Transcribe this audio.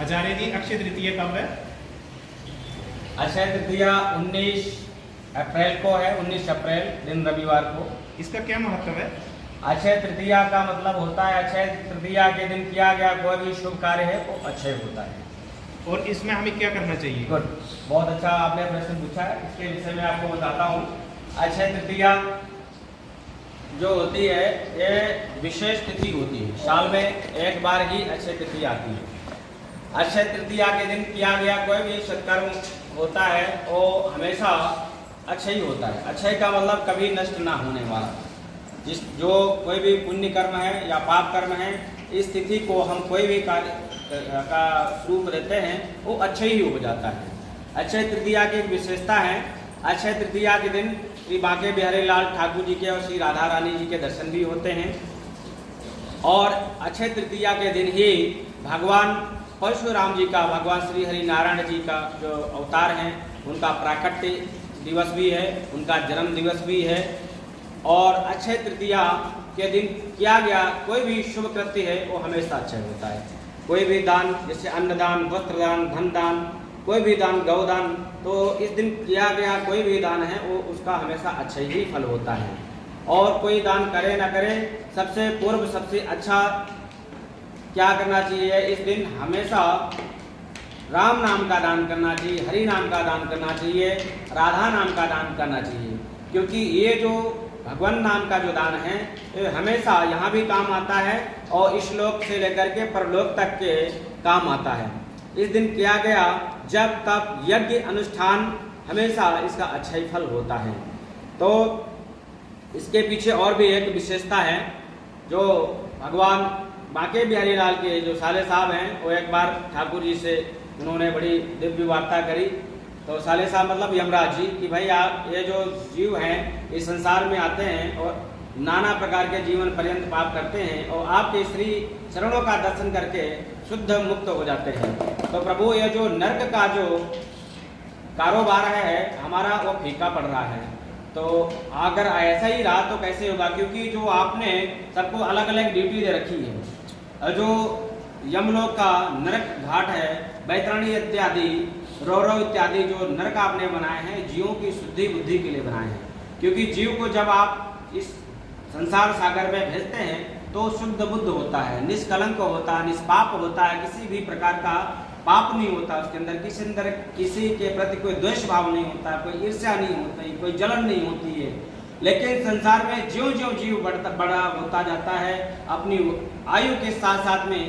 आचार्य जी, अक्षय तृतीया कब है? अक्षय तृतीया 19 अप्रैल को है। 19 अप्रैल दिन रविवार को। इसका क्या महत्व है? अक्षय तृतीया का मतलब होता है अक्षय तृतीया के दिन किया गया कोई भी शुभ कार्य है वो अक्षय होता है। और इसमें हमें क्या करना चाहिए? गुड, बहुत अच्छा आपने प्रश्न पूछा है। इसके विषय में आपको बताता हूँ। अक्षय तृतीया जो होती है ये विशेष तिथि होती है, साल में एक बार ही अक्षय तृतीया आती है। अक्षय तृतीया के दिन किया गया कोई भी सत्कर्म होता है वो हमेशा अक्षय ही होता है। अक्षय का मतलब कभी नष्ट ना होने वाला। जो कोई भी पुण्य कर्म है या पाप कर्म है, इस तिथि को हम कोई भी कार्य का रूप देते हैं वो अक्षय ही हो जाता है। अक्षय तृतीया की एक विशेषता है, अक्षय तृतीया के दिन श्री बांके बिहारी लाल ठाकुर जी के और श्री राधा रानी जी के दर्शन भी होते हैं। और अक्षय तृतीया के दिन ही भगवान परशुराम जी का, भगवान श्री हरि नारायण जी का जो अवतार हैं उनका प्राकट्य दिवस भी है, उनका जन्म दिवस भी है। और अक्षय तृतीया के दिन किया गया कोई भी शुभ कृत्य है वो हमेशा अक्षय होता है। कोई भी दान, जैसे अन्नदान, वस्त्रदान, धन दान, कोई भी दान, गौदान, तो इस दिन किया गया कोई भी दान है वो उसका हमेशा अक्षय ही फल होता है। और कोई दान करे ना करे, सबसे पूर्व सबसे अच्छा क्या करना चाहिए, इस दिन हमेशा राम नाम का दान करना चाहिए, हरि नाम का दान करना चाहिए, राधा नाम का दान करना चाहिए। क्योंकि ये जो भगवान नाम का जो दान है ये हमेशा यहाँ भी काम आता है और इस लोक से लेकर के परलोक तक के काम आता है। इस दिन किया गया जब तक यज्ञ अनुष्ठान हमेशा इसका अक्षय फल होता है। तो इसके पीछे और भी एक विशेषता है। जो भगवान बांके बिहारी लाल के जो साले साहब हैं वो एक बार ठाकुर जी से उन्होंने बड़ी दिव्य वार्ता करी। तो साले साहब मतलब यमराज जी कि भाई आप ये जो जीव हैं इस संसार में आते हैं और नाना प्रकार के जीवन पर्यंत पाप करते हैं और आपके श्री चरणों का दर्शन करके शुद्ध मुक्त हो जाते हैं। तो प्रभु ये जो नर्क का जो कारोबार है हमारा वो फीका पड़ रहा है। तो अगर ऐसा ही रहा तो कैसे होगा, क्योंकि जो आपने सबको अलग अलग ड्यूटी दे रखी है। जो यमलोक का नरक घाट है, बैतरणी इत्यादि, रौरव इत्यादि जो नरक आपने बनाए हैं जीवों की शुद्धि बुद्धि के लिए बनाए हैं। क्योंकि जीव को जब आप इस संसार सागर में भेजते हैं तो शुद्ध बुद्ध होता है, निष्कलंक होता है, निष्पाप होता है, किसी भी प्रकार का पाप नहीं होता उसके अंदर, किसी के प्रति कोई द्वेष भाव नहीं होता, कोई ईर्ष्या नहीं होती, कोई जलन नहीं होती है। लेकिन संसार में ज्यों ज्यों जीव बड़ा होता जाता है अपनी आयु के साथ साथ में